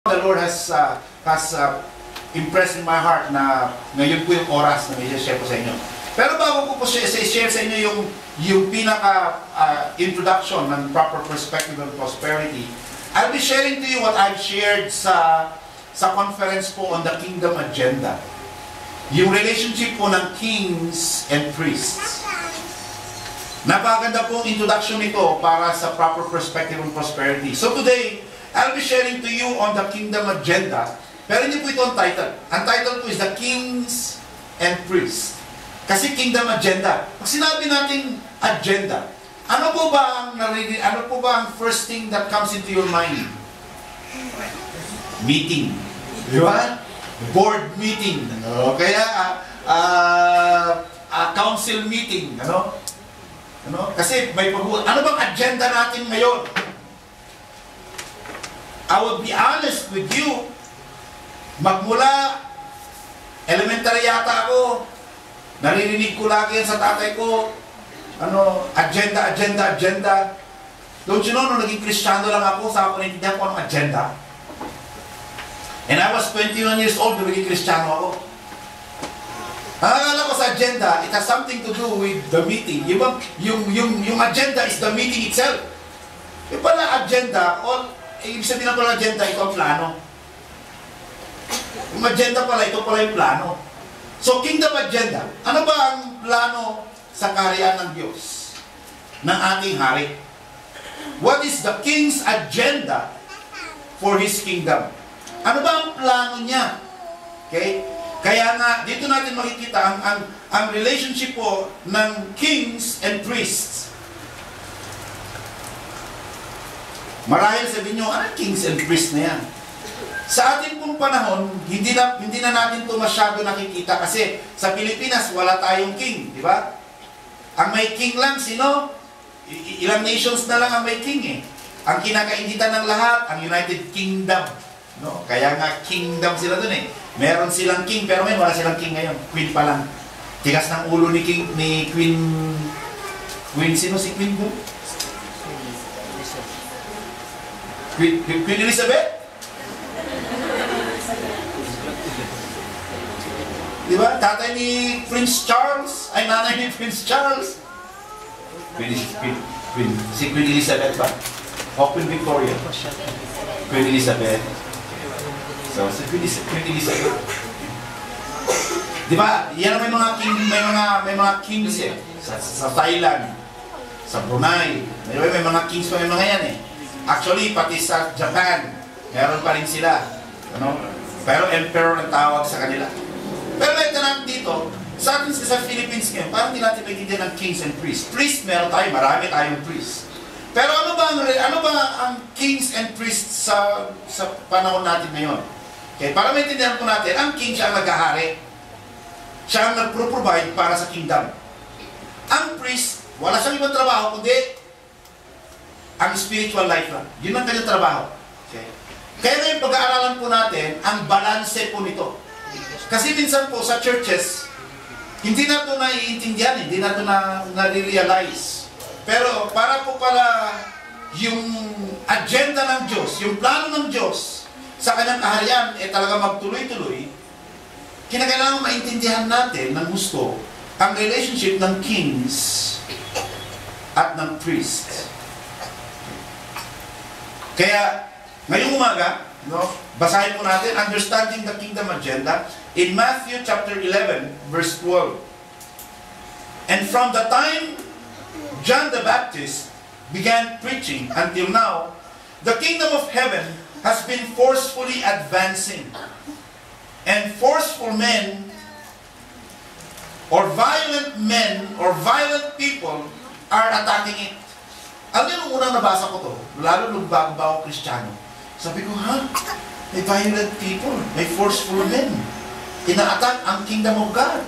The Lord has impressed in my heart na ngayon po yung oras na may share ko sa inyo. Pero bago ko po share sa inyo yung pinaka introduction ng proper perspective of prosperity, I'll be sharing to you what I've shared sa conference po on the kingdom agenda. Yung relationship po ng kings and priests. Napakaganda pong introduction nito para sa proper perspective on prosperity. So today, I'll be sharing to you on the kingdom agenda. Pero hindi po ito ang title. Ang title po is the kings and priests. Kasi kingdom agenda. Pag sinabi natin agenda, ano po ba ang first thing that comes into your mind? Meeting. Di ba? Board meeting. Ano? Kaya council meeting. Ano? Kasi may ano bang agenda natin ngayon? I would be honest with you, magmula elementary yata ako, naririnig ko lagi yan sa tatay ko, agenda. Don't you know, nung naging Kristiyano lang ako, sa ako naintindihan ko anong agenda. And I was 21 years old nung naging Kristiyano ako. Ang akala ko sa agenda, it has something to do with the meeting. Yung agenda is the meeting itself. Yung pala agenda, ibig sabihin na pala agenda, ito ang plano. Yung agenda pala, ito pala yung plano. So, kingdom agenda. Ano ba ang plano sa kaharian ng Diyos? Ng ating hari? What is the king's agenda for his kingdom? Ano ba ang plano niya? Okay? Kaya nga, dito natin makikita ang relationship po ng kings and priests. Marahil sabihin nyo, anong kings and priests na yan? Sa ating pong panahon, hindi na natin ito masyado nakikita kasi sa Pilipinas, wala tayong king, di ba? Ang may king lang, sino? Ilang nations na lang ang may king eh. Ang kinakainitan ng lahat, ang United Kingdom. No? Kaya nga, kingdom sila dun eh. Meron silang king, pero wala silang king ngayon. Queen pa lang. Tigas ng ulo ni Queen... Queen, sino si Queen doon? Queen Elizabeth? Diba? Tatay ni Prince Charles, ay nanay ni Prince Charles. Si Queen Elizabeth ba? O Queen Victoria? Queen Elizabeth. So, si Queen Elizabeth. Diba? Yan may mga kings eh. Sa Thailand, sa Brunei. May mga kings pa, may mga yan eh. Actually, pati sa Japan, meron pa rin sila. Pero emperor ang tawag sa kanila. Pero ito natin dito, sa atin sa Philippines ngayon, parang hindi natin pagkitin ng kings and priests. Priests, meron tayo, marami tayong priests. Pero ano ba ang kings and priests sa panahon natin ngayon? Okay, para maintindihan po natin, ang king siya ang nag-ahari. Siya ang nag-provide para sa kingdom. Ang priest, wala siyang ibang trabaho, kundi ang spiritual life lang. Yun ang kanyang trabaho. Okay. Kaya ngayon pag-aaralan po natin ang balanse po nito. Kasi minsan po sa churches, hindi na ito naiintindihan, hindi na ito na-realize. Pero para po pala yung agenda ng Diyos, yung plano ng Diyos sa kanyang kaharian, talaga magtuloy-tuloy, kinakailangan maintindihan natin ng gusto ang relationship ng kings at ng priests. Kaya, ngayong umaga, basahin po natin, Understanding the Kingdom Agenda, in Matthew chapter 11, verse 12. And from the time John the Baptist began preaching until now, the kingdom of heaven has been forcefully advancing. And forceful men, or violent people, are attacking it. Alam niyo, nung unang nabasa ko to, lalo nung bago ako Kristiyano, sabi ko, may violent people, may forceful men. Ina-attack ang kingdom of God.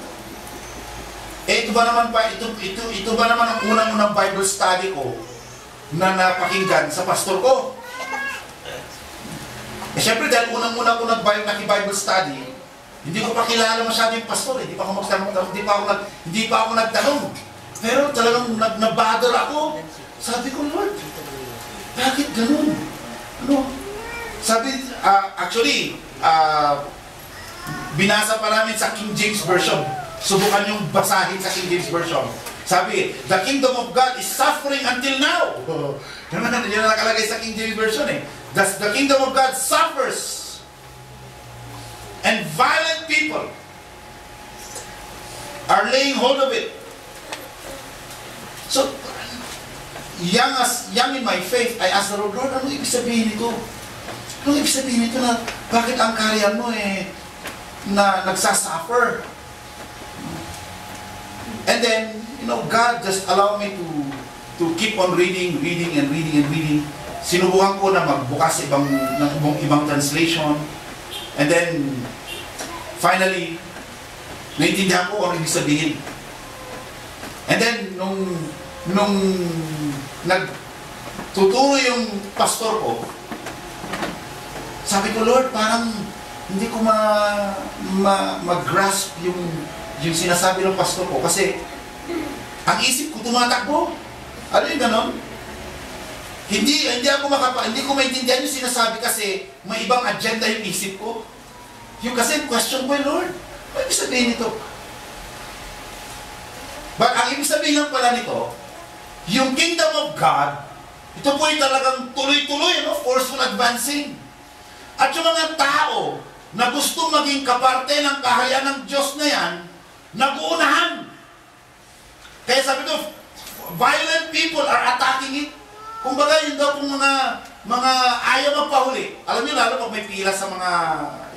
Ito ba naman ang unang Bible study ko na napakinggan sa pastor ko? Siyempre, dahil unang-una ko nag-Bible study, hindi ko pa kilala masyado yung pastor. Hindi pa ako nagtanong. Pero talagang nabother ako. Sabi ko, Lord, bakit ganun? Sabi, Actually, binasa pa namin sa King James Version. Subukan yung basahin sa King James Version. Sabi, the kingdom of God is suffering until now. Yan na nakalagay sa King James Version eh. The kingdom of God suffers. And violent people are laying hold of it. So, young in my faith, I asked the Lord, Lord, ano ibig sabihin nito? Ano ibig sabihin nito na bakit ang karyan mo na nagsasuffer? And then, God just allowed me to keep on reading. Sinubukan ko na magbukas ng ibang translation. And then, finally, naintindihan ko ano ibig sabihin. And then, nung nagtuturo yung pastor ko, sabi ko, Lord, parang hindi ko mag-grasp yung sinasabi ng pastor ko kasi ang isip ko tumatakbo. Ano yung ganon? Hindi ko maintindihan yung sinasabi kasi may ibang agenda yung isip ko. Yung kasi question ko, Lord, ano ibig sabihin nito? But ang ibig sabihin lang pala nito, yung kingdom of God, ito po ay talagang tuloy-tuloy, forceful advancing. At yung mga tao na gusto maging kaparte ng kaharian ng Diyos na yan, nag-uunahan. Kaya sabi ko, violent people are attacking it. Kumbaga, yun daw kung mga ayaw magpahuli. Alam niyo, lalo pag may pila sa mga,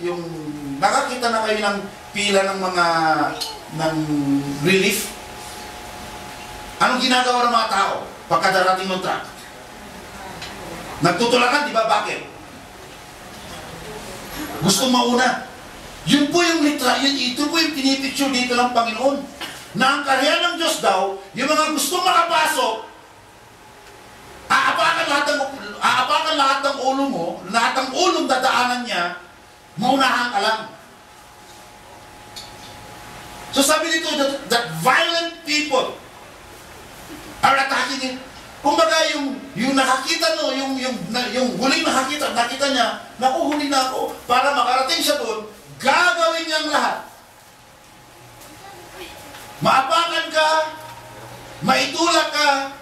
yung, nakakita na kayo ng pila ng mga, ng relief. Anong ginagawa ng mga tao pagkadarating ng truck? Nagtutulakan, di ba? Bakit? Gusto mauna. Yun po yung ito po yung pinipicture dito ng Panginoon. Na ang kaharian ng Diyos daw, yung mga gusto makapasok, aapakan lahat ng ulo mo, lahat ng ulong dadaanan niya, maunahan ka lang. So sabi dito that violent people are attacking it. Kumbaga yung nakakita yung huling nakita niya, naku, huli na ako, para makarating siya doon, gagawin niya ang lahat. Maapakan ka, maitulak ka,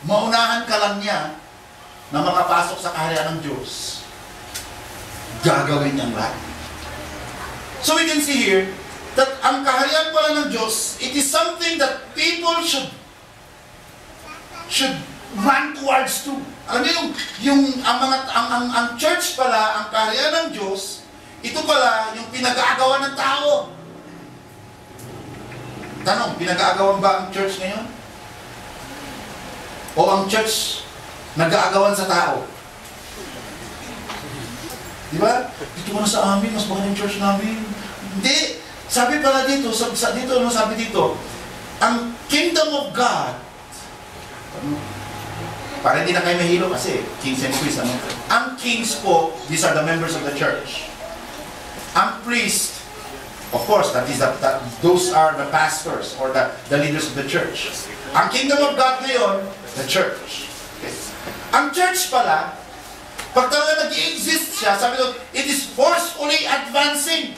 maunahan ka lang niya na makapasok sa kaharian ng Diyos. Gagawin niyang lahat. So we can see here that ang kaharian pala ng Diyos, it is something that people should run towards to. Alam niyo ang church pala, ang kaharian ng Diyos, ito pala yung pinag-aagawan ng tao. Tanong, pinag-aagawan ba ang church ngayon? O ang church nag-aagawan sa tao? Di ba? Dito mo na sa amin, mas magandang church namin. Hindi. Sabi pala dito, sabi dito, ang kingdom of God, para hindi na kayo mahilo kasi kings and priests, ang kings po, these are the members of the church. Ang priest, of course, those are the pastors or the leaders of the church. Ang kingdom of God ngayon, the church. Okay. Ang church pala, pag talaga nag-i-exist siya, sabi doon, it is forcefully advancing.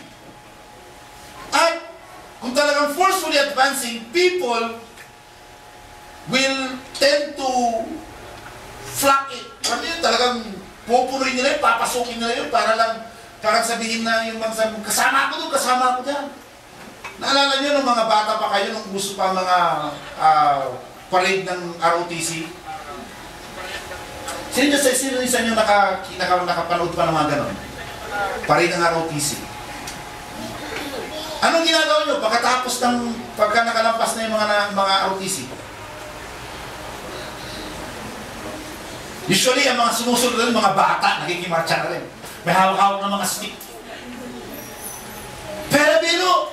At kung talagang forcefully advancing, people will tend to flock it. Alam yun, talagang pupunuin nila yun, papasukin nila yun, parang sabihin na yung mga sabi, kasama ako doon, kasama ako dyan. Naalala nyo nung mga bata pa kayo, nung uso pa mga parade ng ROTC? Sino isa nyo nakapanood pa ng mga ganon? Parade ng ROTC. Anong ginagawa nyo pagka nakalampas na yung mga ROTC? Usually, ang mga sumusunod doon, mga bata, nakikimarcha na rin. May hawak-hawak ng mga stick. Pero biro,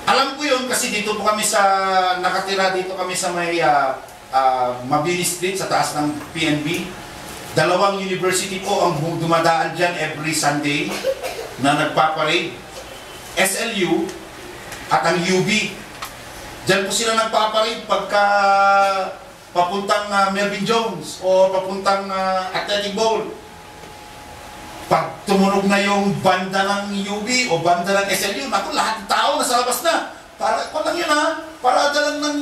alam ko yun kasi dito po kami nakatira dito kami sa may Mabini Street sa taas ng PNB. Dalawang university po ang dumadaan dyan every Sunday na nagpaparade. SLU at ang UB. Dyan po sila nagpaparade pagka papuntang Melvin Jones o papuntang Athletic Bowl. Pag tumunog na yung banda ng UB o banda ng SLU, naku, lahat ng tao nasa labas na. Para, kung lang yun ha, parada lang ng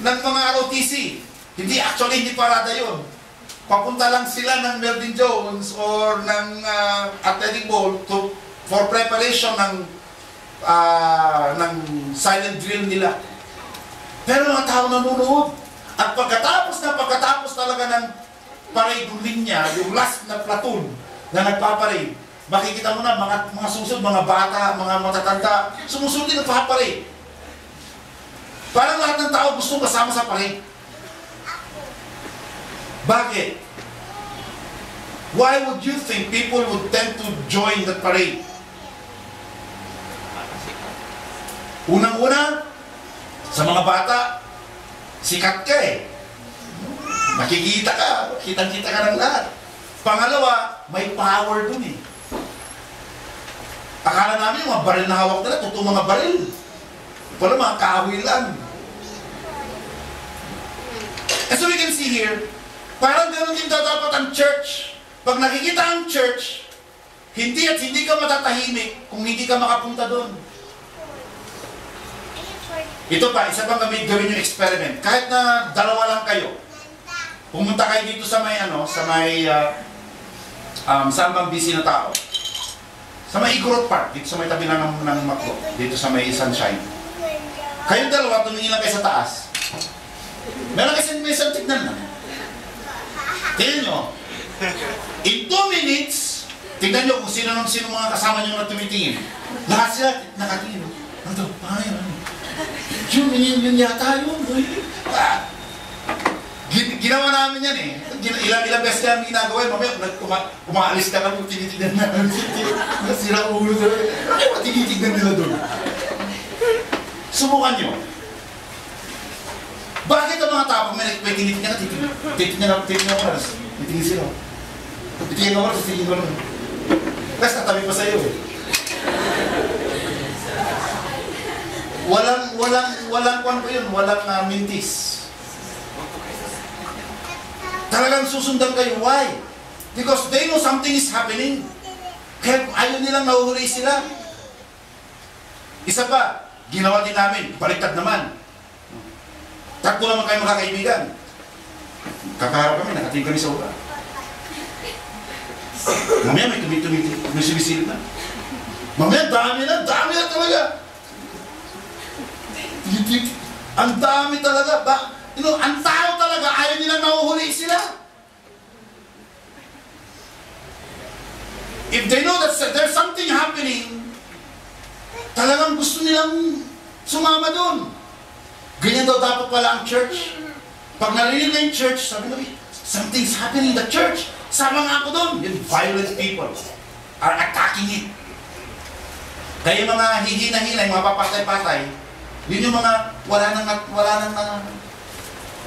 mga ROTC. Hindi parada yun. Papunta lang sila ng Melvin Jones or ng Athletic Bowl for preparation ng silent drill nila. Pero mga tao nanonood. At pagkatapos talaga ng parade linya, yung last na platoon na nagpaparade, makikita mo na mga susunod, mga bata, mga matatanda, sumusunod din nagpaparade. Parang lahat ng tao gusto kasama sa parade. Bakit? Why would you think people would tend to join the parade? Unang-una, sa mga bata, sikat ka eh. Makikita ka, kitang-kita ka ng lahat. Pangalawa, may power dun eh. Akala namin yung mga baril na hawak nila, totoo mga baril. Wala mga kahoy lang. And so we can see here, parang gano'n din dapat ang church. Pag nakikita ang church, hindi ka matatahimik kung hindi ka makapunta doon. Ito pa, isa pang gawin yung experiment. Kahit na dalawa lang kayo, pumunta kayo dito sa may saan bang busy na tao? Sa may Igorot Park, dito sa may tabi lang ng Macdo, dito sa may Sunshine. Kayong dalawa, tumingin lang kayo sa taas. Meron kasi may isang tignan na. Tignan nyo. In 2 minutes, tignan nyo kung sino mga kasama nyo na tumitingin. Lahat sila nakatingin. Ano? Yun yata yun. Ginawa namin yan eh. Ilang beses namin ginagawa yun. Mamaya, umaalis ka lang, tinitignan na. Nasira ang ulo doon. Ano tinitignan nila doon? Subukan nyo. Bakit ang mga tao, may tinitignan na, titignan ang oras. Titignan sila. Titignan ang oras, titignan ko lang. Kasi tatabi pa sa'yo eh. Walang kwan ko yun, walang mintis. Talagang susundan kayo. Why? Because they know something is happening. Kaya ayaw nilang nahuhuli sila. Isa pa, ginawa din namin, baliktad naman. Takbo naman kayo makakaibigan. Kakaharap kami, nakatingin kami sa ulan. Mamaya may may sumisilip na. Mamaya dami na talaga. Ang dami talaga. Ang tao talaga, ayaw nilang nahuhuli sila. If they know that there's something happening, talagang gusto nilang sumama doon. Ganyan daw dapat pala ang church. Pag narinig na yung church, sabi nyo, something's happening in the church. Sama nga ako doon. Yung violent people are attacking it. Kaya yung mga hihina-hina, yung mga papatay-patay, yun yung mga wala nang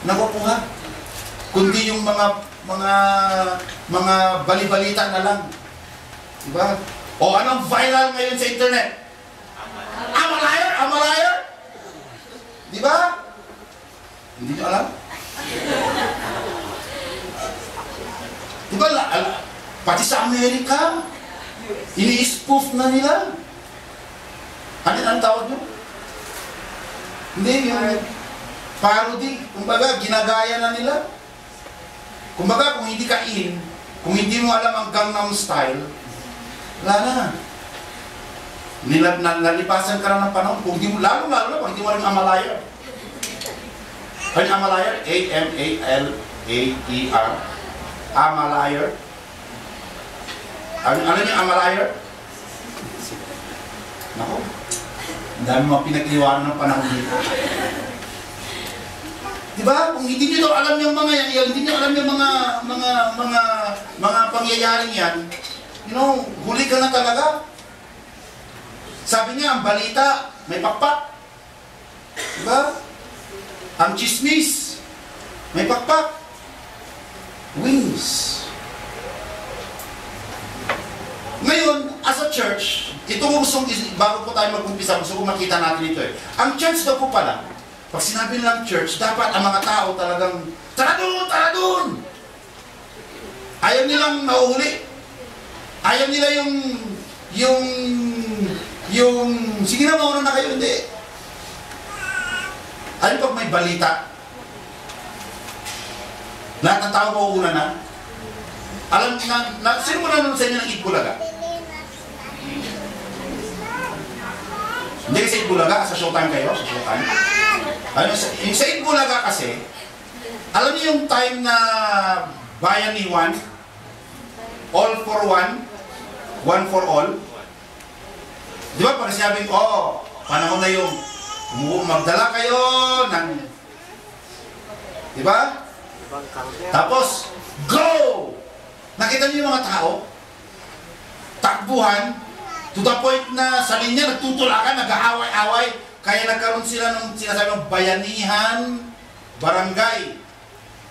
nakukuha. Kundi yung mga bali-balita na lang. Diba? O anong viral ngayon sa internet? I'm a liar! Diba? Hindi nyo alam? Diba? Pati sa Amerika, ini-spoof na nila. Ano tawag nyo? Hindi, yung parody. Kumbaga, ginagaya na nila. Kumbaga, kung hindi ka in, kung hindi mo alam ang Gangnam Style, wala na. Nalipasan ka na ng panahon. Kung di mo, lalo na, kung hindi mo alam ang Amalayer. Ano yung Amalayer? A-M-A-L-A-E-R. Amalayer. Ano yung Amalayer? Naku. Ang dami mga pinag-iwanan ng panahon dito. Diba? Kung hindi nyo alam yung mga yan, hindi nyo alam yung mga pangyayaring yan, huli ka na talaga. Sabi niya, ang balita, may pakpak. Diba? Ang chismis, may pakpak. Wings. Ngayon, as a church, ito mo bago po tayo mag-umpisa, gusto ko makita natin ito eh. Ang church daw po pala, pag sinabi nilang church, dapat ang mga tao talagang, tara doon! Ayaw nilang nahuhuli. Ayaw nila yung, sige na, mauna na kayo, hindi. Ano pag may balita? Lahat ng tao mauuna na. Alam na sino mo nanonood sa inyo ng Itbulaga? Hindi sa Itbulaga, sa Showtime kayo, sa Showtime. Ano, yung sa Itbulaga kasi, alam niyo yung time na Bayani 1, all for one, one for all. Di ba, pag sinabing, panahon na yung magdala kayo ng, di ba? Tapos, go! Nakita niyo yung mga tao, takbuhan, to the point na sa linya, nagtutulakan, nag-aaway-away, kaya nagkaroon sila ng sinasabi ng bayanihan, barangay.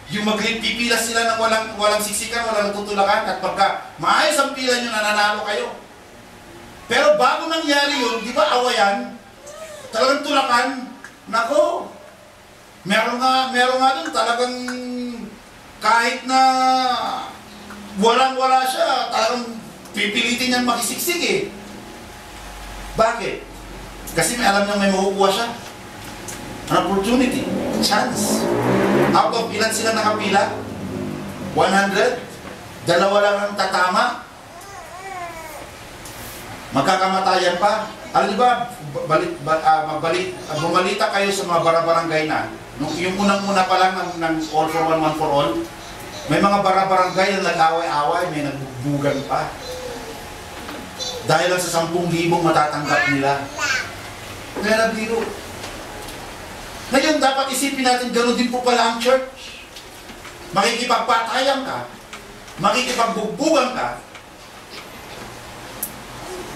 Yung magpipila sila ng walang siksikan, walang natutulakan, at pagka maayos ang pila nyo, nananalo kayo. Pero bago nangyari yun, di ba awayan, talagang tulakan, nako, meron nga dun talagang kahit na walang-wala siya, talagang pipilitin niyang makisiksik eh. Bakit? Kasi may alam niyang may makukuha siya. An opportunity, chance. Out of ilan sila nakapila? 100? Dalawa lang ang tatama? Magkakamatayan pa? Alam niyo ba, bumalita kayo sa mga barabarangay na, yung unang-una pa lang ng all for one, one for all, may mga barabarangay na nag-away-away, may nagbubugan pa. Dahil lang sa 10,000 matatanggap nila. Kaya nagbiro. Ngayon, dapat isipin natin, gano'n din po pala ang church. Makikipagpatayan ka, makikipagbugbugan ka,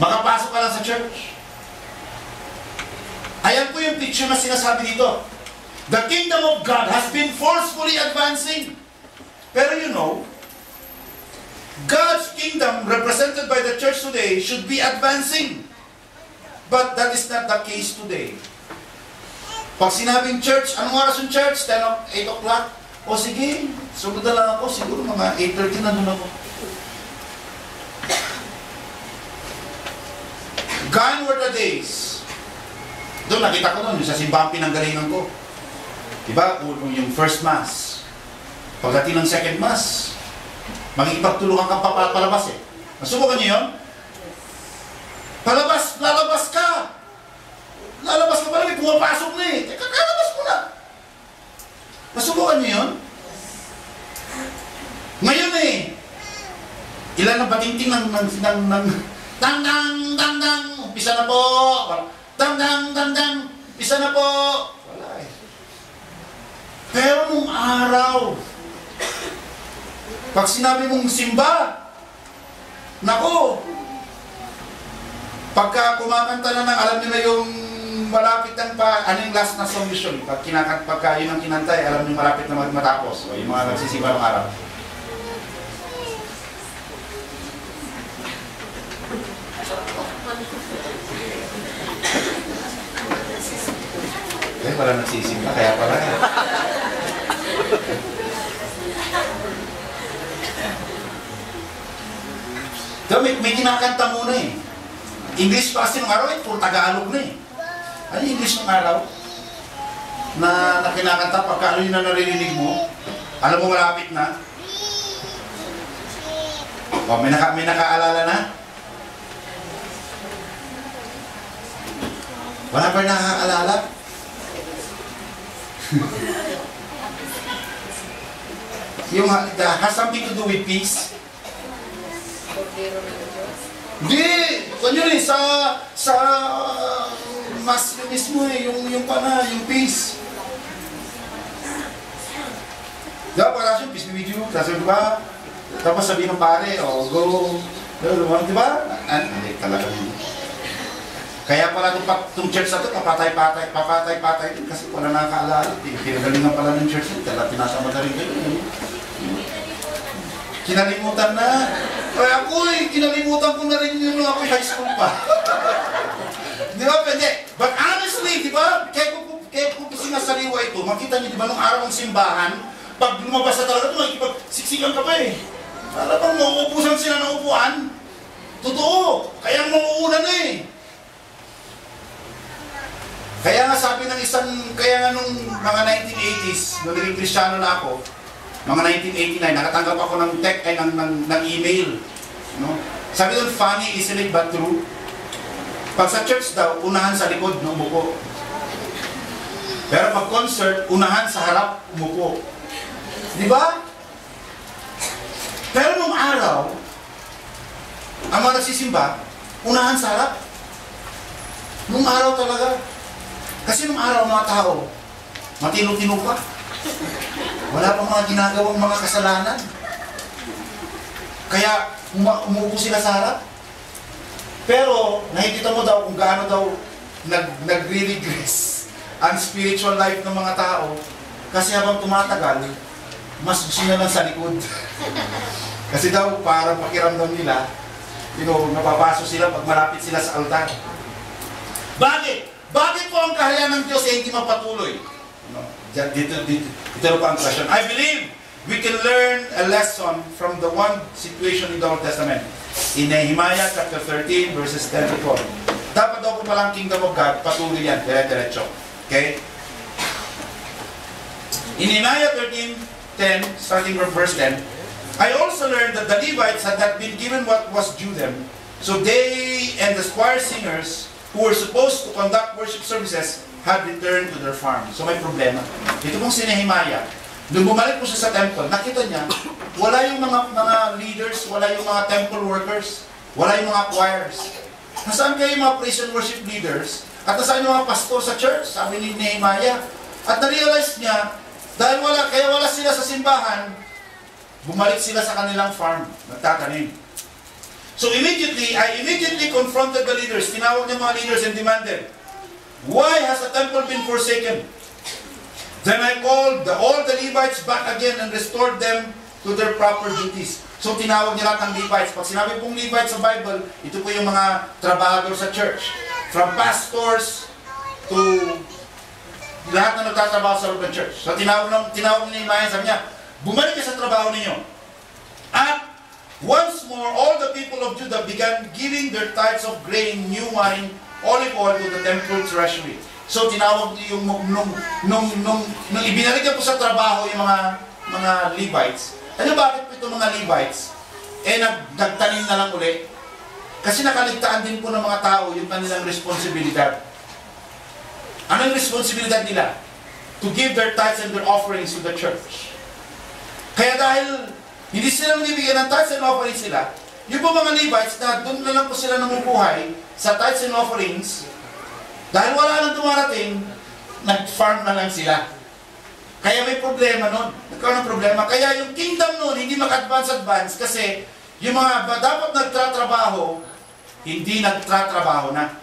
makapasok ka lang sa church. Ayan po yung picture na sinasabi dito. The kingdom of God has been forcefully advancing. Pero you know, God's kingdom represented by the church today should be advancing. But that is not the case today. Pag sinabing church, anong oras yung church? 8 o'clock? O sige, sunod na lang ako. Siguro mga 8:30 na doon ako. Gone were the days. Doon, nakita ko doon, sa simbang pinanggalingan ko. Diba? Yung first mass. Pagdating ng second mass, makikipagtulungan kang palabas eh. Nasubukan niyo yun? Lalabas ka! Lalabas ka pala, may pumapasok na eh. Teka, lalabas mo na. Nasubukan niyo yun? Ngayon eh, ilan ang patingting ng dang, umpisa na po. Dang, umpisa na po. Wala eh. Pero nung araw, pag sinabi mong simba, nako, pagka kumakanta na ng, alam nila yung malapit ng yung last na song usually, pagka yun ang kinantay, alam nyo malapit na matapos, o yung mga nagsisimba ng araw. Pala nagsisimba, kaya pala so, may kinakanta muna eh. English pa kasi nung araw eh, puro Tagalog na eh. Ano yung English ng araw? Na kinakanta, pagka ano yun na naririnig mo, alam mo malapit na. O, may nakaalala na? Wala pa rin nakakaalala? Yung has something to do with peace? Hindi! Kung yun eh, sa mas yun mismo eh, yung peace. Diba, parang yung peace video, kasi diba, tapos sabihin ng pare, go, diba? Hindi, talaga yun. Kaya pala itong church na ito, papatay din kasi wala nakakaalala. Pinagalingan pala ng church ito, tinasama na rin kayo. Kinalimutan na. Kaya ako kinalimutan ko na rin yung ako'y high school pa. Di ba? Pwede. But honestly, di ba? Kaya kung sinasariwa ito, makita niyo, di ba, nung araw ng simbahan, pag lumabas na talaga ito, makikipagsiksikan ka pa eh. Para bang mauubusan sila ng upuan. Totoo! Kaya mauuna na eh. Kaya nga sabi ng kaya nga nung mga 1980s, nung naging Kristiyano na ako, mga 1989, nakatanggap ako ng ng email. No? Sabi doon, funny, isn't it but true? Pag sa church daw, unahan sa likod, umupo. Pero pag concert, unahan sa harap, umupo. Di ba? Pero nung araw, ang mga nagsisimba, unahan sa harap. Nung araw talaga. Kasi nung araw mga tao, matino-tino pa. Wala pang mga ginagawang mga kasalanan. Kaya umupo sila sa harap. Pero nakikita mo daw kung gaano daw nagre-regress ang spiritual life ng mga tao. Kasi habang tumatagal, mas gusto na lang sa likod. Kasi daw parang pakiramdam nila, napapaso sila pag malapit sila sa altar. Bakit? Bakit po ang kaharian ng Diyos ay hindi mapatuloy? Dito pa ang question. I believe we can learn a lesson from the one situation in the Old Testament. In Nehemiah chapter 13 verses 10 to 12. Dapat daw po palang kingdom of God, patuloy yan, dire-diretso. Okay? In Nehemiah 13:10, starting from verse 10, I also learned that the Levites had not been given what was due them, so they and the choir singers who were supposed to conduct worship services had returned to their farm. So may problema. Ito pong si Nehemiah, nung bumalik po siya sa temple, nakita niya, wala yung mga leaders, wala yung mga temple workers, wala yung mga choirs. Nasaan kayo yung mga praise and worship leaders? At nasaan yung mga pastor sa church? Sabi ni Nehemiah. At na-realize niya, kaya wala sila sa simbahan, bumalik sila sa kanilang farm, nagtatanim. So I immediately confronted the leaders. Tinawag niya mga leaders and demanded, why has the temple been forsaken? Then I called all the Levites back again and restored them to their proper duties. So tinawag niya lahat ng Levites. Pag sinabi pong Levites sa Bible, ito po yung mga trabahador sa church. From pastors to lahat na nagtatrabaho sa loob ng church. So tinawag ni Nehemiah, sabi niya, bumalik ka sa trabaho ninyo. At once more, all the people of Judah began giving their tithes of grain, new wine, olive oil to the temple treasury. So tinawag yung nung ibinalik niya po sa trabaho yung mga Levites. Ano bakit po itong mga Levites? Nagtanim na lang ulit. Kasi nakaligtaan din po ng mga tao yung kanilang responsibilidad. Anong responsibilidad nila? To give their tithes and their offerings to the church. Kaya dahil hindi sila bibigyan ng tithes and offerings sila, yung po mga Levites na doon na lang po sila namumuhay sa tithes and offerings, dahil wala nang dumarating, nag-farm na lang sila. Kaya may problema nun. Nagkaroon ng problema. Kaya yung kingdom nun, hindi mag-advance kasi yung mga dapat nagtratrabaho, hindi nagtratrabaho na.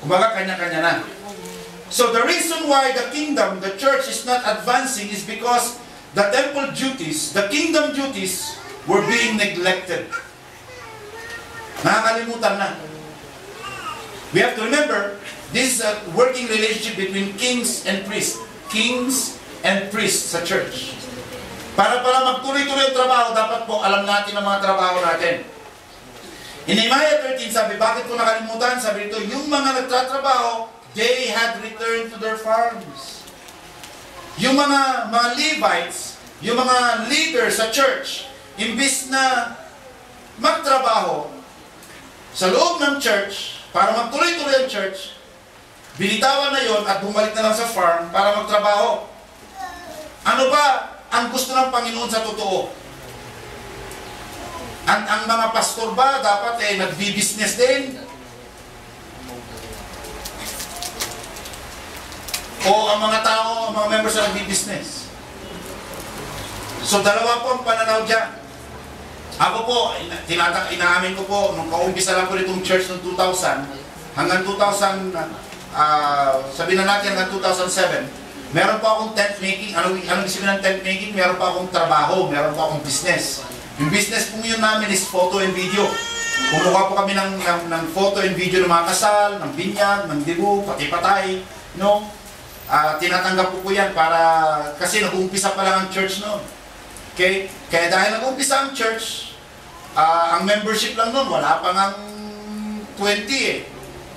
Kumbaga, kanya-kanya na. So the reason why the kingdom, the church is not advancing is because the temple duties, the kingdom duties, were being neglected. Nakakalimutan na. We have to remember, this is a working relationship between kings and priests. Kings and priests sa church. Para magtuloy-tuloy ang trabaho, dapat po alam natin ang mga trabaho natin. In Nehemiah 13, sabi, bakit po nakalimutan? Sabi ito, yung mga nagtatrabaho, they had returned to their farms. Yung mga Levites, yung mga leaders sa church, imbis na magtrabaho sa loob ng church, para magtuloy-tuloy ang church, binitawan na yon at bumalik na lang sa farm para magtrabaho. Ano ba ang gusto ng Panginoon sa totoo? Ang mga pastor ba dapat nagbi-business din? O ang mga tao, ang mga members na nagbi-business? So dalawa po ang pananaw dyan. Ako po, inaamin ko po, nung kaumpisa lang po nitong church noong 2000, hanggang 2000, sabihin na natin hanggang 2007, meron po akong tent making. Anong isipin ng tent making? Meron po akong trabaho, meron po akong business. Yung business po yun namin is photo and video. Kumuha po kami ng photo and video ng mga kasal, ng binyag, ng dibu, pati patay, no? Tinatanggap po yan para, kasi nag-uumpisa pa lang ang church noon. Okay? Kaya dahil nag-uumpisa ang church, ang membership lang nun, wala pa ngang 20 eh.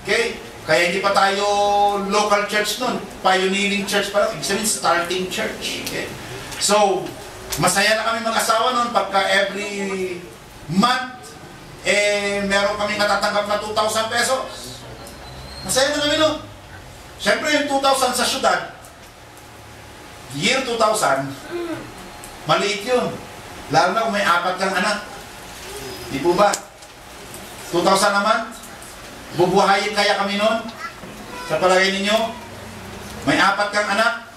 Okay? Kaya hindi pa tayo local church nun. Pioneering church pa lang. Ibig sabihin, starting church. Okay? So, masaya na kami mag-asawa nun pagka every month, meron kami natatanggap na 2,000 pesos. Masaya na kami nun. Siyempre, yung 2,000 sa syudad, year 2000, maliit yun. Lalo na kung may 4 kang anak. Di po ba? 2,000 naman? Bubuhayin kaya kami nun? Sa palagay ninyo? May 4 kang anak?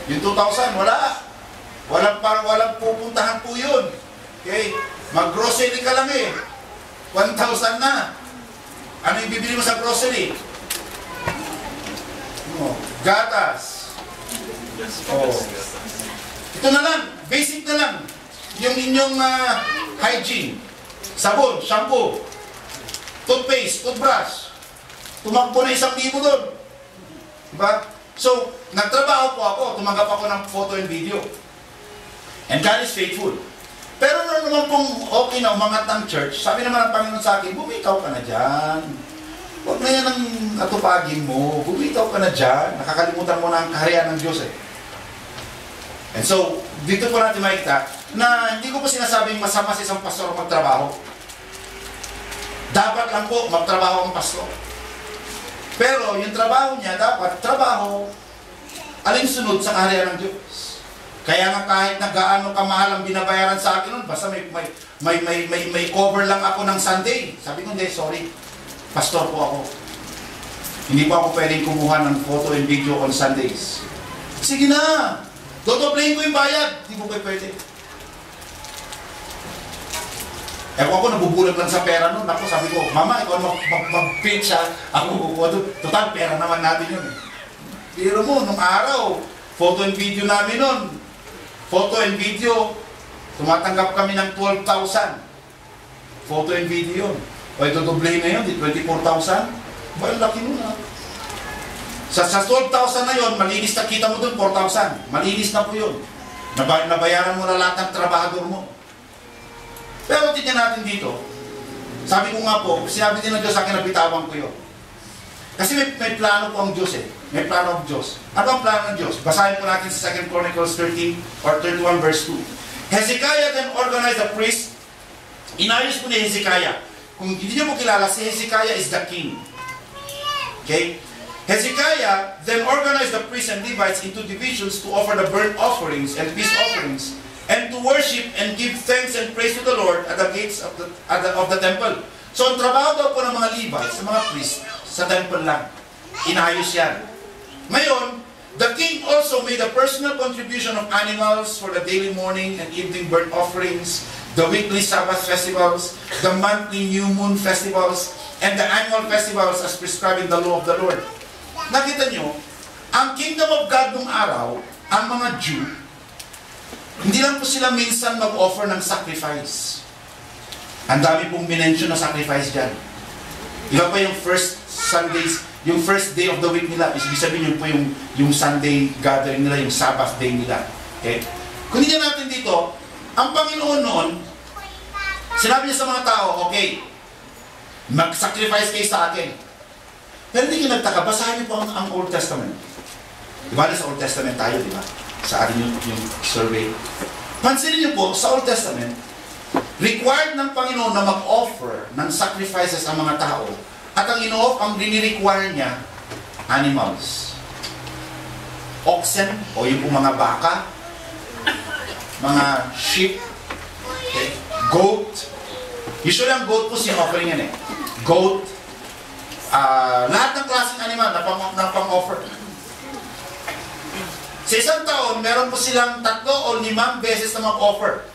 Yung 2,000, wala. Walang pupuntahan po yun. Okay? Mag-grocery ka lang eh. 1,000 na. Ano yung bibili mo sa grocery? Gatas. Oh. Ito na lang. Basic na lang. Yung inyong hygiene. Sabon, shampoo, toothpaste, toothbrush. Tumakbo na 1,000 doon. Diba? So, nagtrabaho po ako. Tumanggap ako ng photo and video. And God is faithful. Pero naman pong okay na umangat ng church, sabi naman ng Panginoon sa akin, bumitaw ka na dyan. Huwag na yan ang atupagin mo. Bumitaw ka na dyan. Nakakalimutan mo na ang kaharian ng Diyos eh. And so, dito po natin makikita na hindi ko po sinasabing masama sa isang pastor magtrabaho. Dapat lang po magtrabaho ang pastor. Pero yung trabaho niya dapat trabaho alinsunod sa kaharian ng Diyos. Kaya nga kahit na gaano kamahal ang binabayaran sa akin nun, basta may cover lang ako ng Sunday. Sabi ko, hindi, sorry. Pastor po ako. Hindi po ako pwedeng kumuha ng photo and video on Sundays. Sige na! Dodoblehin ko yung bayad. Hindi po kayo pwede. Ewan ako, nabubulag lang sa pera nun. Ako, sabi ko, Mama, ikaw mag-pitch ha. Ako kukuha doon. Total, pera naman natin yun. Pero mo, nung araw, photo and video namin nun. Photo and video, tumatanggap kami ng 12,000. Photo and video yun. O ito doblehin na yun, 24,000. Ba, laki nun ha. Sa 12,000 na yun, malinis na kita mo dun, 4,000. Malinis na po yun. Nabayaran mo na lahat ng trabahador mo. Pero tignan natin dito. Sabi ko nga po, sinabi din ng Diyos sa akin na bitawan ko yun. Kasi may plano po ang Diyos eh. May plano ang Diyos. Ano ang plano ng Diyos? Basahin po natin sa 2 Chronicles 13 or 31 verse 2. Hezekiah then organized the priest. Inayos po ni Hezekiah. Kung hindi niyo mo kilala, si Hezekiah is the king. Okay? Hezekiah then organized the priests and Levites into divisions to offer the burnt offerings and peace offerings and to worship and give thanks and praise to the Lord at the gates of the temple. So, ang trabaho daw po ng mga Levites, sa mga priests, sa temple lang. Inayos yan. Ngayon, the king also made a personal contribution of animals for the daily morning and evening burnt offerings, the weekly Sabbath festivals, the monthly new moon festivals, and the annual festivals as prescribed in the law of the Lord. Nakita nyo, ang kingdom of God nung araw, ang mga Jew, hindi lang po sila minsan mag-offer ng sacrifice. Ang dami pong minention na sacrifice dyan. Iba pa yung first Sundays, yung first day of the week nila, ibig sabihin yun po yung Sunday gathering nila, yung Sabbath day nila. Okay? Kung hindi natin dito, ang Panginoon noon, sinabi niya sa mga tao, okay, mag-sacrifice kayo sa akin. Pero hindi kayo nagtaka, basahin niyo po ang Old Testament. Diba sa Old Testament tayo, diba? Sa atin yung survey. Pansinin niyo po, sa Old Testament, required ng Panginoon na mag-offer ng sacrifices ang mga tao. At ang ang rini-require niya, animals. Oxen, o yung mga baka, mga sheep, okay, goat. Usually ang goat po siya offering yan eh. Goat, lahat ng klaseng animal na pang-offer. Sa isang taon, meron po silang 3 o 5 beses na mag-offer.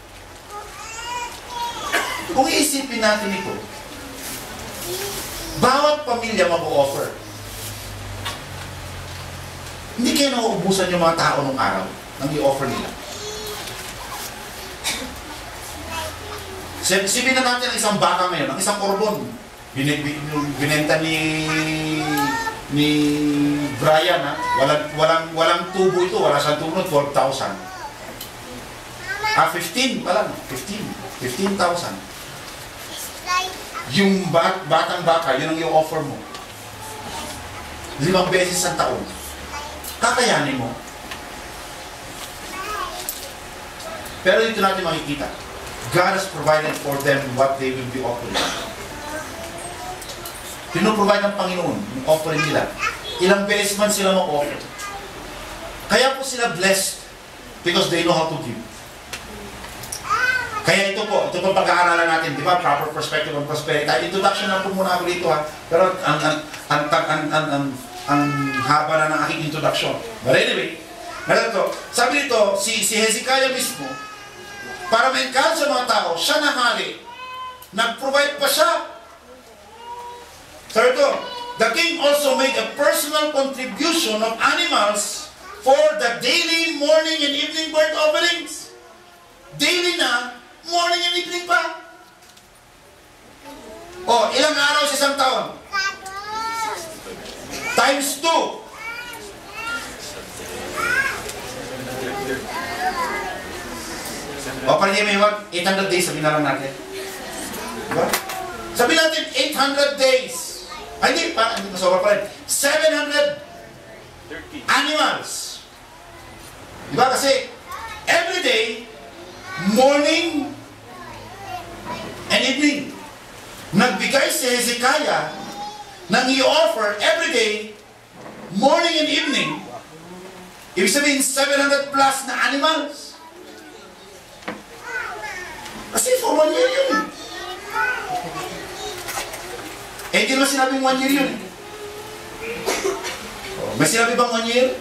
Kung iisipin natin ito, bawat pamilya mag-offer. Hindi kayo nauubusan yung mga tao nung araw nang i-offer nila. Sipin na natin ang isang baka ngayon, ang isang korbon. Binenta ni Brian, ha? Walang tubo ito, wala siyang tubo, 12,000. 15 pa lang, 15. 15,000. Yung batang baka, yun ang i-offer mo. 5 beses sa taon. Kakayanin mo. Pero dito natin makikita, God has provided for them what they will be offering. Pinoprovide ng Panginoon yung offering nila. Ilang beses man sila mag-offer. Kaya po sila blessed because they know how to give. Kaya ito po pag-aaralan natin, di ba? Proper perspective on prosperity. Introduction na po muna ako dito ha. Pero ang haba na ng aking introduction. But anyway, sabi dito, si Hezekiah mismo, para ma-encourage sa mga tao, siya na hari. Nag-provide pa siya. Sabi ito, the king also made a personal contribution of animals for the daily morning and evening burnt offerings. Daily na, morning and evening pa. O, ilang araw sa isang taon? Times 2. O, para niya may 800 days, sabihin na lang natin. Diba? Sabihin natin 800 days. Ay, hindi pa, masobra pa rin. 700 animals. Diba? Kasi, every day, morning and evening. Nagbigay si Hezekiah nang i-offer every day, morning and evening. Ibig sabihin, 700 plus na animals. Kasi for 1 year yun. Eh, di naman sinabing 1 year yun. May sinabi bang 1 year?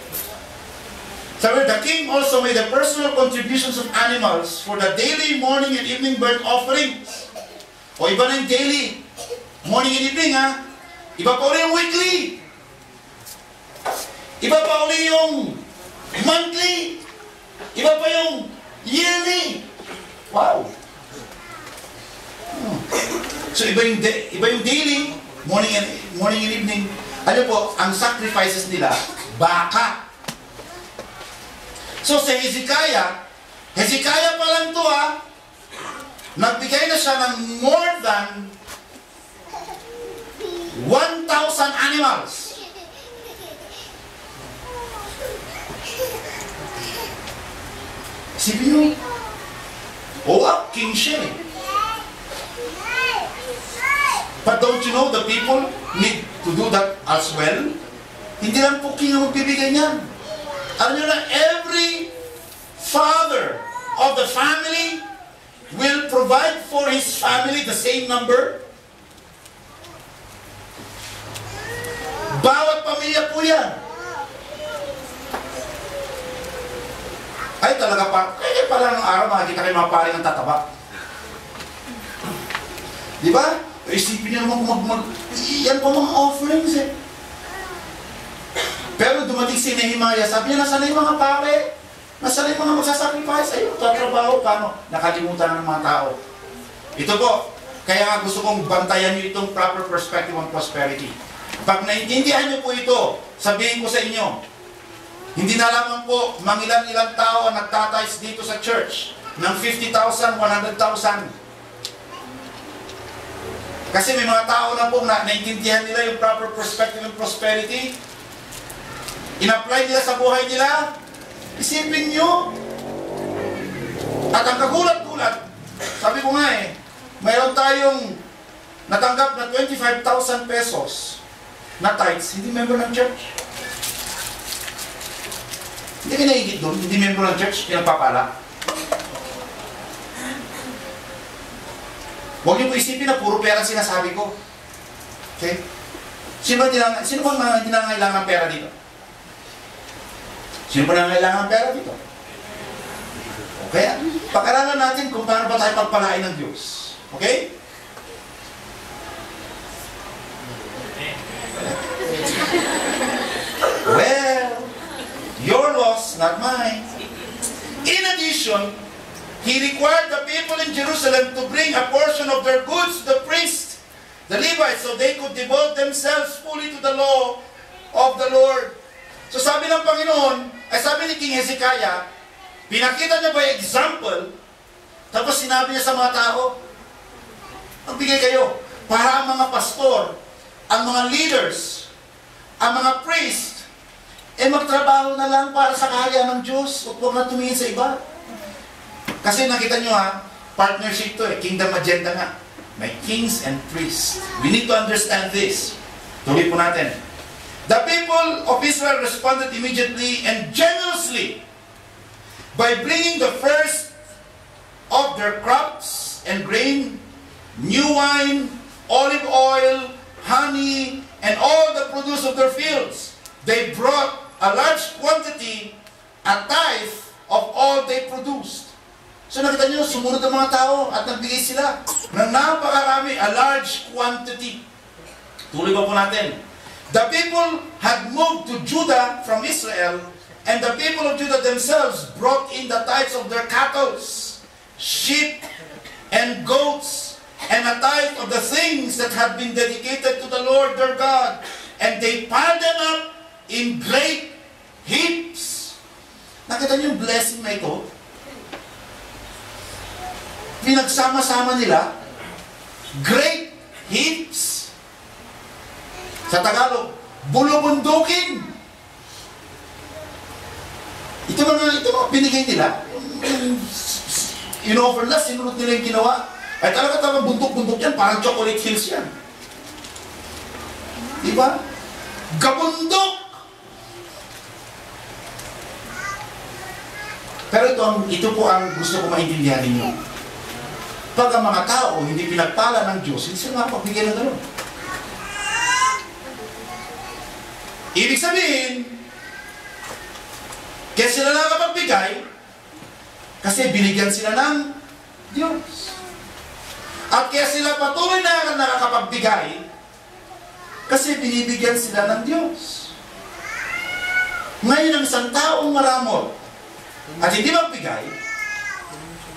So the king also made the personal contributions of animals for the daily, morning, and evening burnt offerings. O iba na yung daily, morning and evening ha. Iba pa uli yung weekly. Iba pa uli yung monthly. Iba pa yung yearly. Wow. So iba yung daily, morning and evening. Ano po, ang sacrifices nila, baka. So sa Hezekiah pa lang to ha, nagbigay na siya ng more than 1,000 animals. Isipin nyo, king siya eh. But don't you know the people need to do that as well? Hindi lang po king ang magbibigay niyan. Alam nyo na, every father of the family will provide for his family the same number. Bawat pamilya po yan. Ay talaga pa, kaya pala ng araw makikita kayo mga paring ang tataba. Di ba? Isipin niyo naman yan po mga offerings eh. Pero dumating si Nehemiah, sabi niya, nasaan na yung mga pare? Nasaan na yung mga magsasacrifice? Ay, tatrabaho, paano? Nakalimutan na ng mga tao. Ito po, kaya nga gusto kong bantayan niyo itong proper perspective on prosperity. Pag naintindihan niyo po ito, sabihin ko sa inyo, hindi na lamang po mangilan-ilang tao ang nagtatize dito sa church ng 50,000, 100,000. Kasi may mga tao na po na naintindihan nila yung proper perspective on prosperity. In-apply nila sa buhay nila. Isipin nyo. At ang kagulat-gulat, sabi ko nga eh, mayroon tayong natanggap na 25,000 pesos na tithes, hindi member ng church. Hindi ka naigit doon, hindi member ng church, pinagpapala. Huwag niyo po isipin na puro pera sinasabi ko. Okay? Sino bang nangangailangan ng pera dito? Sino ba nangangailangan ng pera dito? Okay? Pag-aralan natin kung paano ba tayo pagpalain ng Diyos. Okay? Well, your loss, not mine. In addition, he required the people in Jerusalem to bring a portion of their goods to the priests, the Levites, so they could devote themselves fully to the law of the Lord. So sabi ng Panginoon, ay sabi ni King Hezekiah, pinakita niya ba yung example Tapos sinabi niya sa mga tao, magbigay kayo para ang mga pastor, ang mga leaders, ang mga priest, magtrabaho na lang para sa kaharian ng Diyos at huwag na tumingin sa iba. Kasi nakita nyo partnership to kingdom agenda nga. May kings and priests. We need to understand this. Tuloy po natin. The people of Israel responded immediately and generously by bringing the first of their crops and grain, new wine, olive oil, honey, and all the produce of their fields. They brought a large quantity, a tithe of all they produced. So nakita nyo, sumunod ang mga tao at nagbigay sila ng napakarami, a large quantity. Tuloy ba po natin? The people had moved to Judah from Israel, and the people of Judah themselves brought in the tithes of their cattle, sheep, and goats, and a tithe of the things that had been dedicated to the Lord their God. And they piled them up in great heaps. Nakita niyo yung blessing na ito? Pinagsama-sama nila, great heaps. Sa Tagalog, bulubundukin. Ito mga binigay nila, in-offer na, sinunod nila yung ginawa. Ay talaga bundok-bundok yan, parang chocolate hills yan. Diba? Gabundok! Pero ito po ang gusto ko maintindihan ninyo. Pag ang mga tao hindi pinagpala ng Diyos, hindi sila mapagbigay ng gano'n. Ibig sabihin, kaya sila nakapagbigay, kasi binigyan sila ng Diyos. At kaya sila patuloy na nakakapagbigay, kasi binibigyan sila ng Diyos. Ngayon ang isang taong maramot, at hindi magbigay,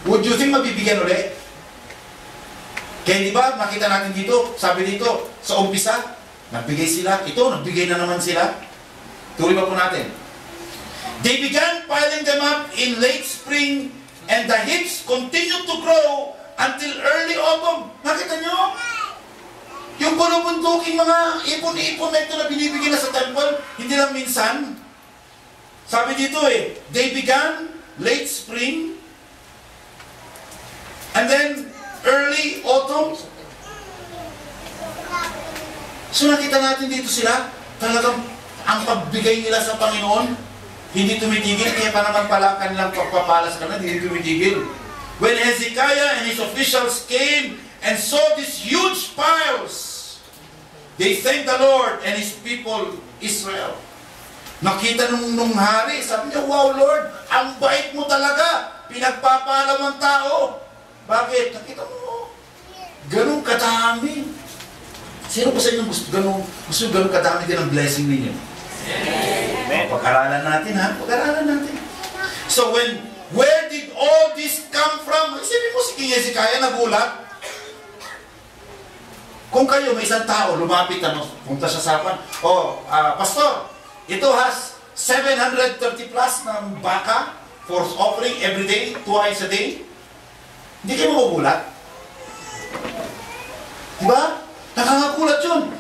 would you think mabibigyan ulit? Kaya di ba, nakita natin dito, sabi dito, sa umpisa, nagbigay sila. Ito, nagbigay na naman sila. Tuloy pa po natin. They began piling them up in late spring, and the heaps continued to grow until early autumn. Nakita nyo? Yung bulubunduking mga ipon-ipon na ito na binibigyan na sa temple, hindi lang minsan. Sabi dito they began late spring, and then early autumn. So nakita natin dito sila, talagang ang pagbigay nila sa Panginoon, hindi tumitigil, kaya pa naman pala kanilang pagpapala sa kanila, hindi tumitigil. When Hezekiah and his officials came and saw these huge piles, they thanked the Lord and His people, Israel. Nakita nung hari, sabi niya, wow Lord, ang bait mo talaga, pinagpapala ang tao. Bakit? Nakita mo, ganun kadami. Sino ba sa inyo gusto ganun kadami din ang blessing ninyo? Amen. Pag-aralan natin pag-aralan natin. So where did all this come from? Isipin mo si King Hezekiah nagulat. Kung kayo may isang tao, lumapit punta siya sa akin, Pastor, ito has 730 plus ng baka for offering every day, twice a day. Hindi kayo magugulat? Diba? Nakakagulat yun.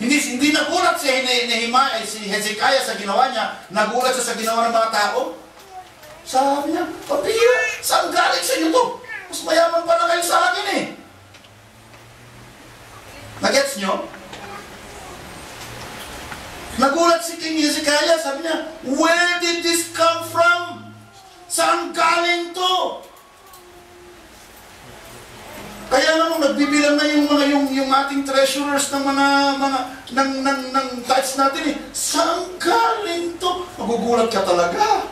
Hindi nagulat si Hezekiah sa ginawa niya, nagulat siya sa ginawa ng mga tao. Sabi niya, Pabira, saan galing sa inyo to? Mas mayaman pa na kayo sa akin Nagets nyo? Nagulat si King Hezekiah, sabi niya, where did this come from? Saan galing to? Kaya naman nagbibilang na yung ating treasurers ng ng tithes natin Saan galing to? Magugulat ka talaga.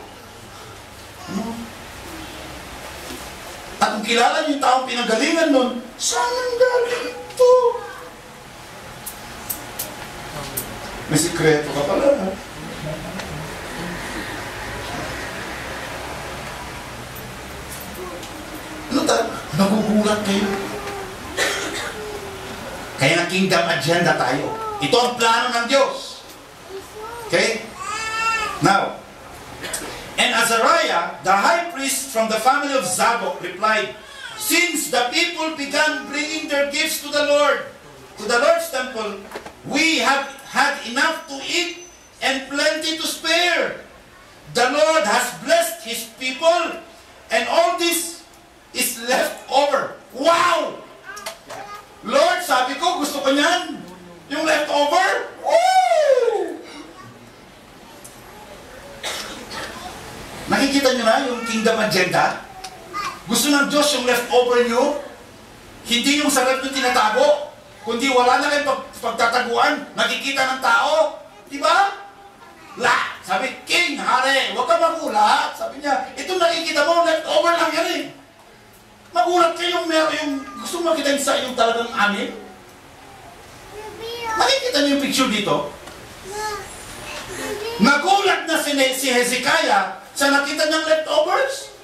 At kung kilala niyo yung taong pinagalingan nun, saan galing to? May sikreto ka pala. Nagugulat kayo. Kaya ng kingdom agenda tayo. Ito ang plano ng Diyos. Okay? Now, and as Azariah, the high priest from the family of Zadok, replied, "Since the people began bringing their gifts to the Lord's temple, we have had enough to eat and plenty to spare. The Lord has blessed His people, and all this is left over." Wow! Lord, sabi ko, gusto ko niyan. Yung leftover. Woo! Nakikita nyo na yung kingdom agenda? Gusto ng Diyos yung leftover nyo? Hindi yung sarap nyo tinatago, kundi wala na kayong pagtataguan, nakikita ng tao. Diba? La! Sabi, King, Hari, huwag ka magulat. Sabi niya, ito nakikita mo, leftover lang yan eh. Magulat kayo yung gusto makita sa yung talagang amin. Nakikita niyo yung picture dito? Nagulat na si Hezekiah sa nakita niyang leftovers.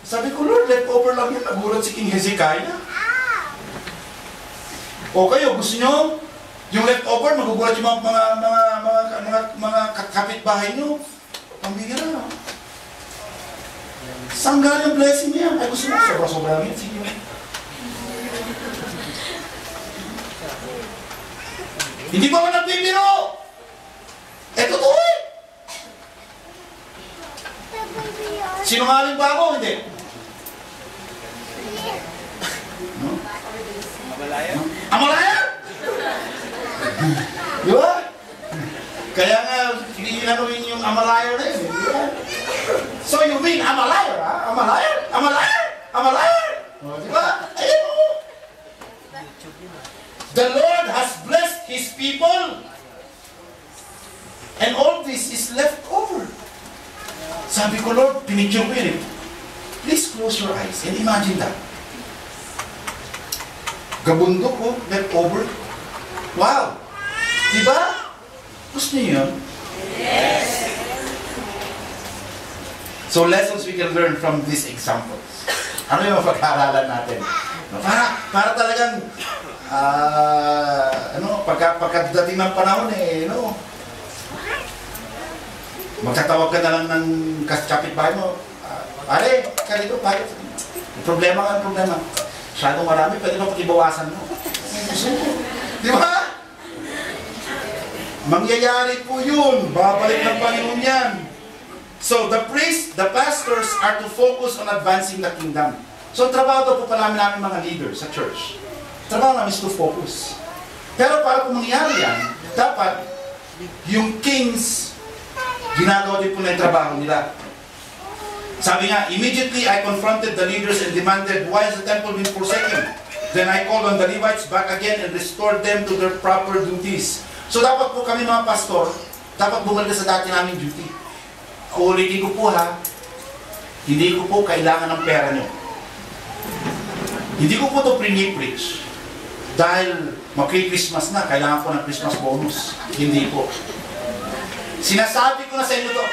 Sabi ko, Lord, leftover lang yan. Nagulat si King Hezekiah. O kayo, gusto niyo yung leftover, magugulat yung mga kapitbahay niyo. Pambihira. Saan galing ang blessing niya? Ay, gusto mo, sobra-sobra lang yan. Sige. Hindi ba ako nagbibiro? Totoo eh. Sinungaling ba ako? Hindi. No? Amalaya? Amalaya? Di ba? Kaya nga, hinanuin yung Amalaya na yun. So you mean I'm a liar, ha? I'm a liar? I'm a liar? I'm a liar? Diba? Ayun mo. The Lord has blessed His people, and all this is left over. Sabi ko, Lord, pinicture ko yun eh. Please close your eyes and imagine that. Gabundok ko, left over. Wow! Diba? Gusto niyo yun? Yes! So lessons we can learn from these examples. Ano yung pag-aaralan natin? Para talagang pagkadating ng panahon magtatawag ka na lang ng kapitbahay mo. Pare, ka dito, pare. Problema. Masyadong marami, pwede ba pag-ibawasan mo? Di ba? Mangyayari po yun. Babalik ng Panginoon yan. So, the priests, the pastors are to focus on advancing the kingdom. So, trabaho po pala namin mga leaders sa church. Trabaho namin is to focus. Pero para po mangyari yan, dapat yung kings, ginagawa din po na yung trabaho nila. Sabi nga, immediately I confronted the leaders and demanded, "Why has the temple been forsaken?" Then I called on the Levites back again and restored them to their proper duties. So, dapat po kami mga pastor, dapat bumalik sa dati namin duty. Ulitin ko po ha, hindi ko po kailangan ng pera nyo. Hindi ko po ito pre-preach. Dahil mag-Christmas na, kailangan ko ng Christmas bonus. Hindi po. Sinasabi ko na sa inyo to.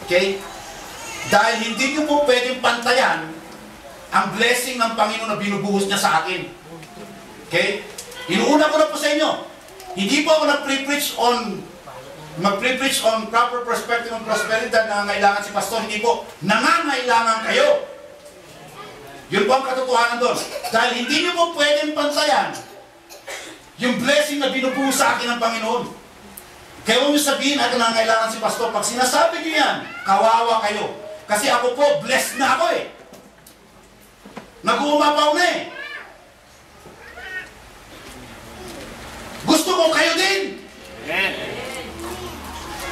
Okay? Dahil hindi nyo po pwedeng pantayan ang blessing ng Panginoon na binubuhos niya sa akin. Okay? Inuuna ko na po sa inyo. Hindi po ako mag-preach on proper perspective on prosperity na nangangailangan si pastor. Hindi po. Nangangailangan kayo. Yun po ang katotohanan doon. Dahil hindi nyo po pwedeng pantayan yung blessing na binubuhos sa akin ng Panginoon. Kaya huwag nyo sabihin at nangangailangan si pastor. Pag sinasabi nyo yan, kawawa kayo. Kasi ako po, blessed na ako eh. Nag-uumapaw na eh. Gusto ko kayo din.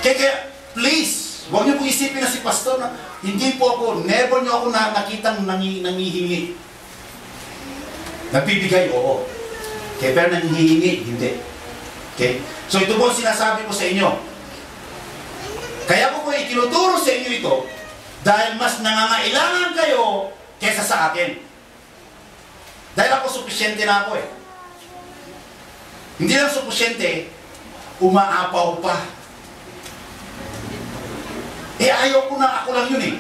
Kaya please, huwag niyo po isipin na si pastor na hindi po ako, never niyo ako nakitang nangihingi. Nagbibigay, oo. Okay, pero nangihingi, hindi. Okay? So ito po ang sinasabi ko sa inyo. Kaya ko po itinuturo sa inyo ito dahil mas nangangailangan kayo kesa sa akin. Dahil ako supisyente na ako eh. Hindi lang supisyente, umaapaw pa. Ayaw ko na, ako lang yun eh.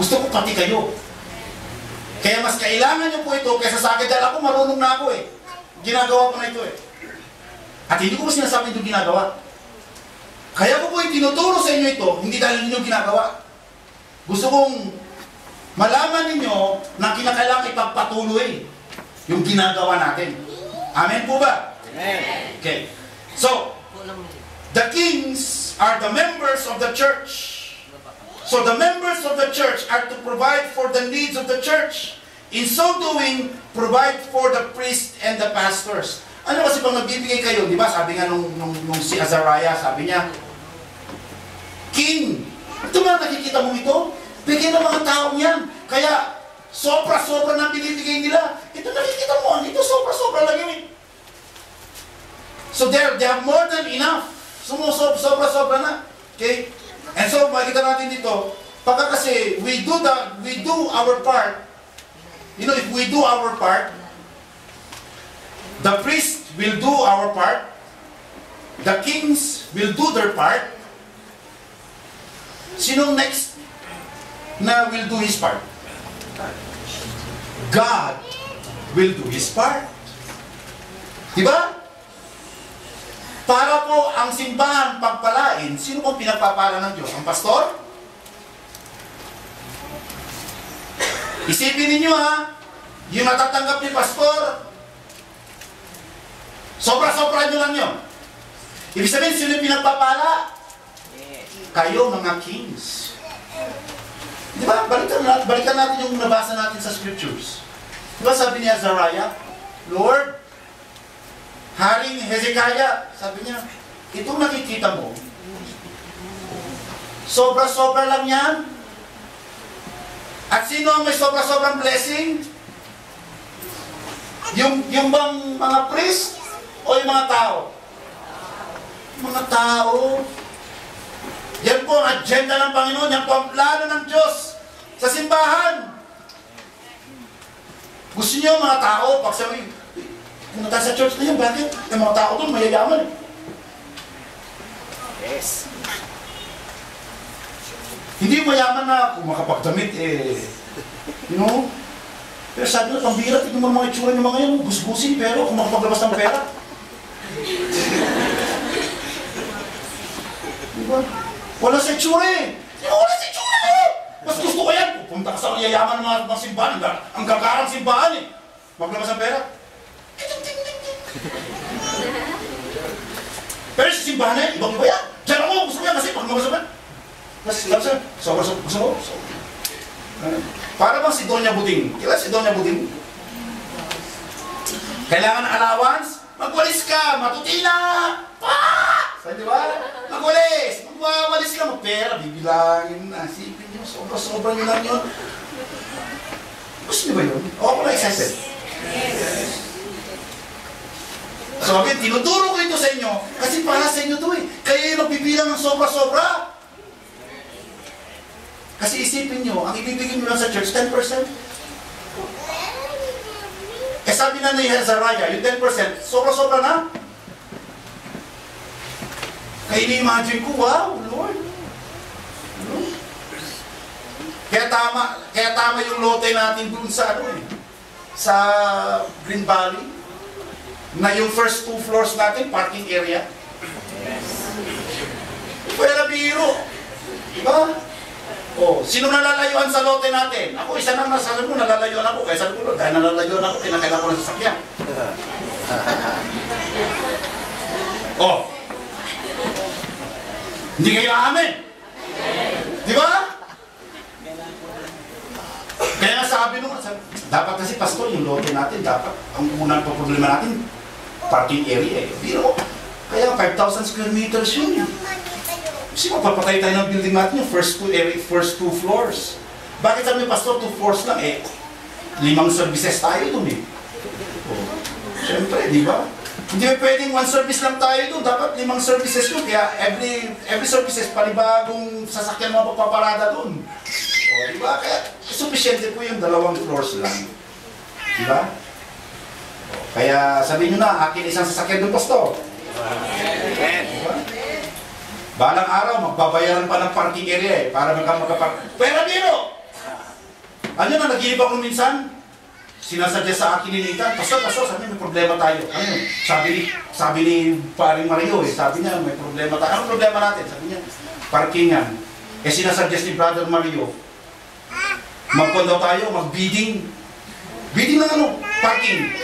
Gusto ko pati kayo. Kaya mas kailangan nyo po ito kaysa sa akin dahil ako marunong na ako eh. Ginagawa ko na ito eh. At hindi ko sinasabi ito ginagawa. Kaya ko po tinuturo sa inyo ito, hindi dahil ninyo ginagawa. Gusto kong malaman ninyo na kinakailangan ipagpatuloy yung ginagawa natin. Amen po ba? Amen. Okay. So, the kings are the members of the church. So the members of the church are to provide for the needs of the church. In so doing, provide for the priest and the pastors. Ano kasi pag nagbibigay kayo, di ba? Sabi nga nung si Azariah, sabi niya, King, ito ba nakikita mo ito? Bigyan ng mga taong yan. Kaya, sobra-sobra na binibigay nila. Ito nakikita mo, ito sobra-sobra lang yun. So they have more than enough. Sobra-sobra na. Okay? And so, makikita natin dito, pagka kasi we do our part, you know, if we do our part, the priest will do our part, the kings will do their part. Sinong next na will do his part? God will do his part. Diba? Para po ang simbahan pagpalain, sino pong pinagpapala ng Diyos? Ang pastor? Isipin ninyo ha, yung natatanggap ni pastor, sobra-sobra nyo lang yun. Ibig sabihin, sino yung pinagpapala? Kayo mga kings. Di ba? Balikan natin yung nabasa natin sa scriptures. Di ba sabi ni Azariah, Lord, Haring Hezekiah, sabi niya, itong nakikita mo, sobra-sobra lang yan. At sino ang may sobra-sobrang blessing? Yung bang mga priest o yung mga tao? Mga tao. Yan po ang agenda ng Panginoon, yan po ang plano ng Diyos sa simbahan. Gusto niyo mga tao, pag sabi, kung tayo sa church na yan, bakit? Yung mga tao doon, mayayaman. Yes. Hindi mayaman na kung makapagdamit, you know? Pero sabi na, pambira, tignan mo mga itsura ng mga yan, gusgusin, pero kung makapaglabas ng pera. Diba? Wala sa itsura eh. Wala sa itsura eh. Mas gusto ko yan. Pupunta ka sa mayayaman ng mga simbahan, ang gagarang simbahan eh. Maglabas ng pera. Pero sa simbahan na yan, ibang-iba yan. Diyan ako, gusto ko yan kasi pag mabasaban. Mas sobra-sobra, gusto ko. Para bang si Doña Buding? Kailan si Doña Buding? Kailangan ng allowance? Magwalis ka! Matutina! Sabi di ba? Magwalis! Magwawalis ka! Magpera! Bibilangin na. Sipin nyo, sobra-sobra nyo lang yun. Gusto nyo ba yun? O ako na excited? So, again, tinuturo ko ito sa inyo kasi para sa inyo ito eh. Kaya yung nagbibilang ng sobra-sobra. Kasi isipin nyo, ang ibibigay nyo lang sa church, 10%. Sabi na ni Azariah, yung 10%, sobra-sobra na. Kaya ini-imagine ko, wow, Lord. Kaya tama yung lote natin dun sa sa Green Valley. Na yung first 2 floors natin, parking area. Pwede na biro. Diba? O, sino nalalayuan sa lote natin? Ako, isa na nasasabi mo, nalalayuan ako. Kaya sabi ko, dahil nalalayuan ako, kinakailangan ko ng sasakyan. O, hindi kayo amin. Diba? Kaya sabi nung, dapat kasi pastor, yung lote natin, dapat, ang unang problema natin, parking area eh. Biro, kaya 5,000 square meters yun. Kasi mapapatay tayo ng building natin yung first 2 floors. Bakit sabi ni pastor, 2 floors lang eh? 5 services tayo dun eh. Oh, siyempre, di ba? Hindi pwedeng 1 service lang tayo dun. Dapat 5 services yun. Kaya every services, panibagong sasakyan mga papaparada dun. O, di ba? Kaya sufficiente po yung 2 floors lang. Di ba? Kaya sabihin nyo na, akin isang sasakyan dun, pastor. Diba? Balang araw, magbabayaran pa ng parking area eh, para magkapark. Pera biro! Ano na, nag-iib ako minsan? Sinasuggest sa akin ni Nathan, Pastor, sabi may problema tayo. Ano yun? Sabi ni paring Mario sabi niya, may problema tayo. Anong problema natin? Sabi niya, parkingan. Sinasuggest ni Brother Mario, magpon daw tayo, mag-bidding. Bidding na ano? Parking.